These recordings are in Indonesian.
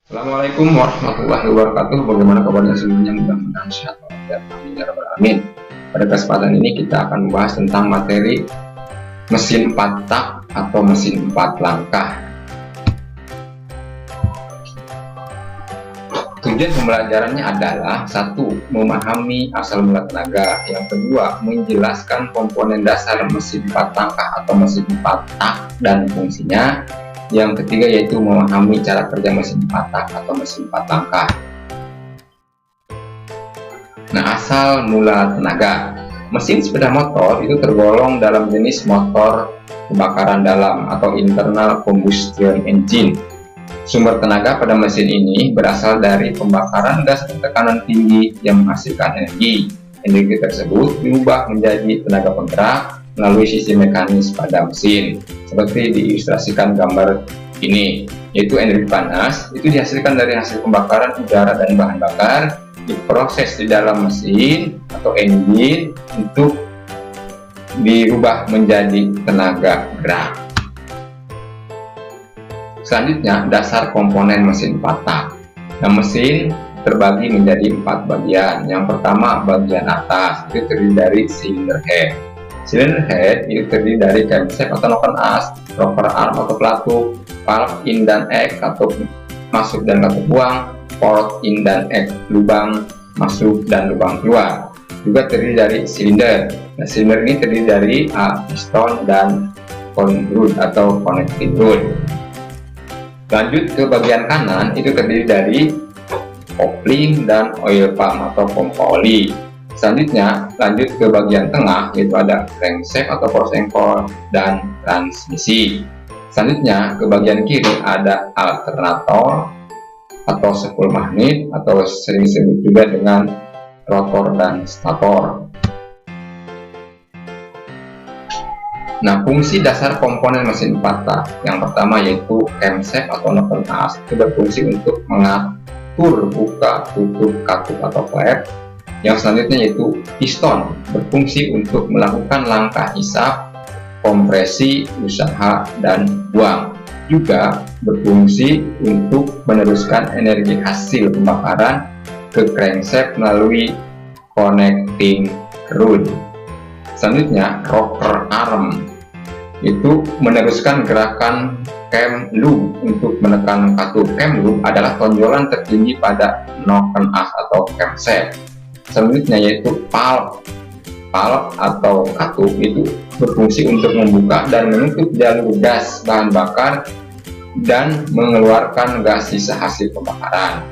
Assalamualaikum warahmatullahi wabarakatuh. Bagaimana kabarnya semuanya? Mudah-mudahan sehat walafiat. Amin ya rabbal alamin. Pada kesempatan ini kita akan membahas tentang materi mesin 4 tak atau mesin 4 langkah. Tujuan pembelajarannya adalah: satu, memahami asal mula tenaga; yang kedua, menjelaskan komponen dasar mesin 4 langkah atau mesin 4 tak dan fungsinya; yang ketiga yaitu memahami cara kerja mesin 4 tak atau mesin 4 langkah. Nah, asal mula tenaga. Mesin sepeda motor itu tergolong dalam jenis motor pembakaran dalam atau internal combustion engine. Sumber tenaga pada mesin ini berasal dari pembakaran gas bertekanan tinggi yang menghasilkan energi. Energi tersebut diubah menjadi tenaga penggerak melalui sistem mekanis pada mesin, seperti diilustrasikan gambar ini, yaitu energi panas itu dihasilkan dari hasil pembakaran udara dan bahan bakar, diproses di dalam mesin atau engine untuk dirubah menjadi tenaga gerak. Selanjutnya, dasar komponen mesin 4 tak. Nah, mesin terbagi menjadi 4 bagian. Yang pertama, bagian atas itu terdiri dari cylinder head. Cylinder head itu terdiri dari camshaft atau noken as, rocker arm atau pelatuk, valve in dan egg atau masuk dan katup buang, port in dan egg lubang masuk dan lubang keluar. Juga terdiri dari silinder. Nah, silinder ini terdiri dari piston dan conrod atau connecting rod. Lanjut ke bagian kanan, itu terdiri dari kopling dan oil pump atau pompa oli. Selanjutnya lanjut ke bagian tengah, yaitu ada crankshaft atau poros dan transmisi. Selanjutnya ke bagian kiri ada alternator atau spool magnet atau sering disebut juga dengan rotor dan stator. Nah, fungsi dasar komponen mesin 4 tak. Yang pertama yaitu camshaft atau noken as itu berfungsi untuk mengatur buka tutup katup atau flap. Yang selanjutnya yaitu piston, berfungsi untuk melakukan langkah isap, kompresi, usaha, dan buang. Juga berfungsi untuk meneruskan energi hasil pembakaran ke crankshaft melalui connecting rod. Selanjutnya, rocker arm itu meneruskan gerakan cam loop untuk menekan katup. Cam loop adalah tonjolan tertinggi pada noken as atau camshaft. Selanjutnya yaitu valve. Valve atau katup itu berfungsi untuk membuka dan menutup jalur gas bahan bakar dan mengeluarkan gas sisa hasil pembakaran.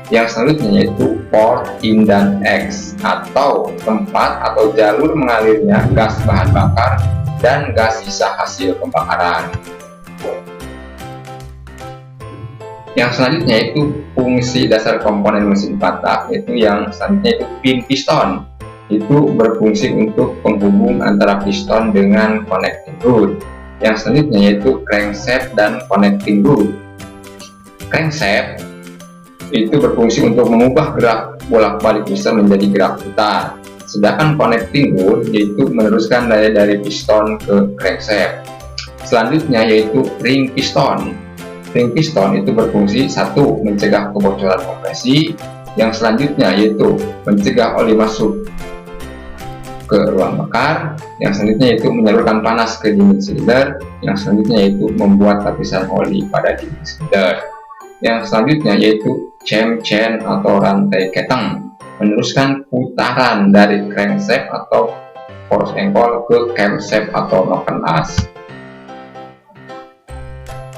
Yang selanjutnya yaitu port in dan egg atau tempat atau jalur mengalirnya gas bahan bakar dan gas sisa hasil pembakaran. Yang selanjutnya itu fungsi dasar komponen mesin 4 tak, yaitu yang selanjutnya itu pin piston. Itu berfungsi untuk penghubung antara piston dengan connecting rod. Yang selanjutnya yaitu crankshaft dan connecting rod. Crankshaft itu berfungsi untuk mengubah gerak bolak-balik piston menjadi gerak putar. Sedangkan connecting rod yaitu meneruskan daya dari piston ke crankshaft. Selanjutnya yaitu ring piston. Ring piston itu berfungsi: satu, mencegah kebocoran kompresi; yang selanjutnya yaitu mencegah oli masuk ke ruang bakar; yang selanjutnya yaitu menyalurkan panas ke dinding silinder; yang selanjutnya yaitu membuat lapisan oli pada dinding silinder; yang selanjutnya yaitu jam chain atau rantai keteng, meneruskan putaran dari crankshaft atau poros engkol ke camshaft atau noken as.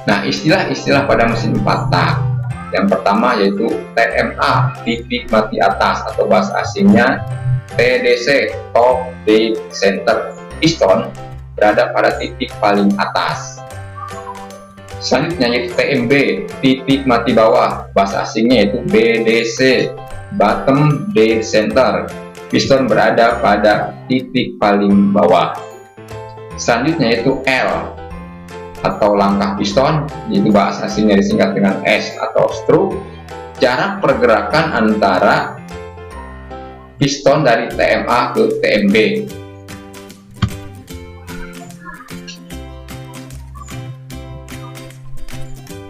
Nah, istilah-istilah pada mesin 4 tak. Yang pertama yaitu TMA, titik mati atas, atau bahasa asingnya TDC, top dead center. Piston berada pada titik paling atas. Selanjutnya yaitu TMB, titik mati bawah, bahasa asingnya yaitu BDC, bottom dead center. Piston berada pada titik paling bawah. Selanjutnya yaitu L atau langkah piston, yaitu bahasa asingnya disingkat dengan S atau stroke, jarak pergerakan antara piston dari TMA ke TMB.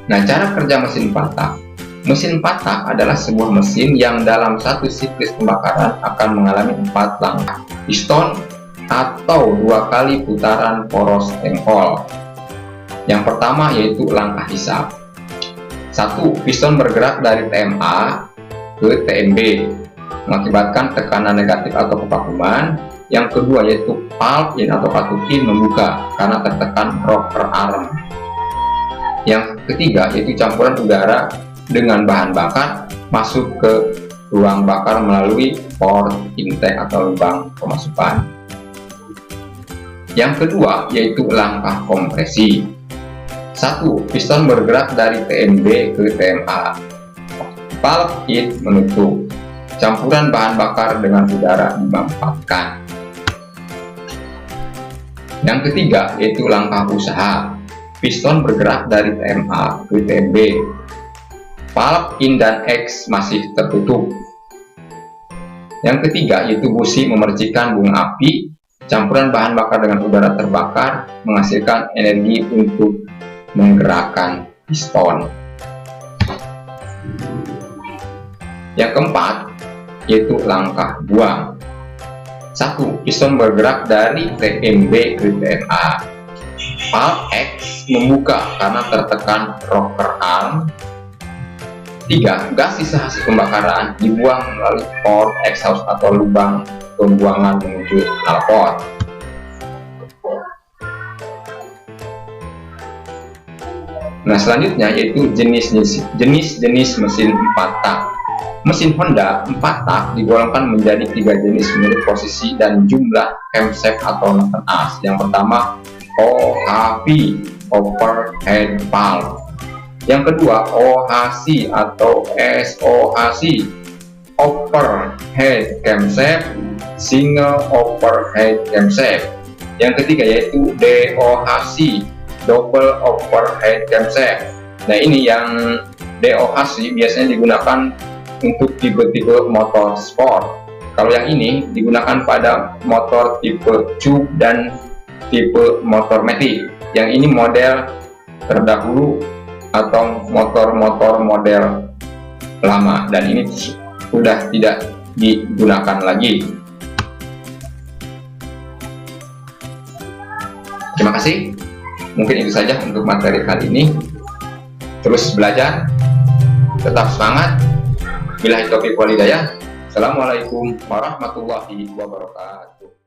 Nah, cara kerja mesin 4 tak. Mesin 4 tak adalah sebuah mesin yang dalam satu siklus pembakaran akan mengalami 4 langkah piston atau 2 kali putaran poros tengkol. Yang pertama yaitu langkah hisap. 1. Piston bergerak dari TMA ke TMB mengakibatkan tekanan negatif atau kevakuman. Yang kedua yaitu valve in atau katup in membuka karena tertekan rocker arm. Yang ketiga yaitu campuran udara dengan bahan bakar masuk ke ruang bakar melalui port intake atau lubang pemasukan. Yang kedua yaitu langkah kompresi. 1. Piston bergerak dari TMB ke TMA. Valve in menutup. Campuran bahan bakar dengan udara dimanfaatkan. Yang ketiga yaitu langkah usaha. Piston bergerak dari TMA ke TMB. Valve in dan X masih tertutup. Yang ketiga yaitu busi memercikan bunga api. Campuran bahan bakar dengan udara terbakar menghasilkan energi untuk menggerakkan piston. Yang keempat yaitu langkah buang. 1. Piston bergerak dari TMB ke TMA. Valve X membuka karena tertekan rocker arm. 3. Gas sisa hasil pembakaran dibuang melalui port exhaust atau lubang pembuangan menuju knalpot. Nah, selanjutnya yaitu jenis-jenis mesin 4 tak. Mesin Honda 4 tak digolongkan menjadi 3 jenis menurut posisi dan jumlah camshaft atau noken as. Yang pertama OHV, overhead valve. Yang kedua OHC atau SOHC, overhead camshaft, single overhead camshaft. Yang ketiga yaitu DOHC, double overhead camshaft. Nah, ini yang DOHC biasanya digunakan untuk tipe-tipe motor sport. Kalau yang ini digunakan pada motor tipe tube dan tipe motor matic. Yang ini model terdahulu atau motor-motor model lama, dan ini sudah tidak digunakan lagi. Terima kasih. Mungkin itu saja untuk materi kali ini. Terus belajar, tetap semangat. Billahi taufiq wal hidayah. Assalamualaikum warahmatullahi wabarakatuh.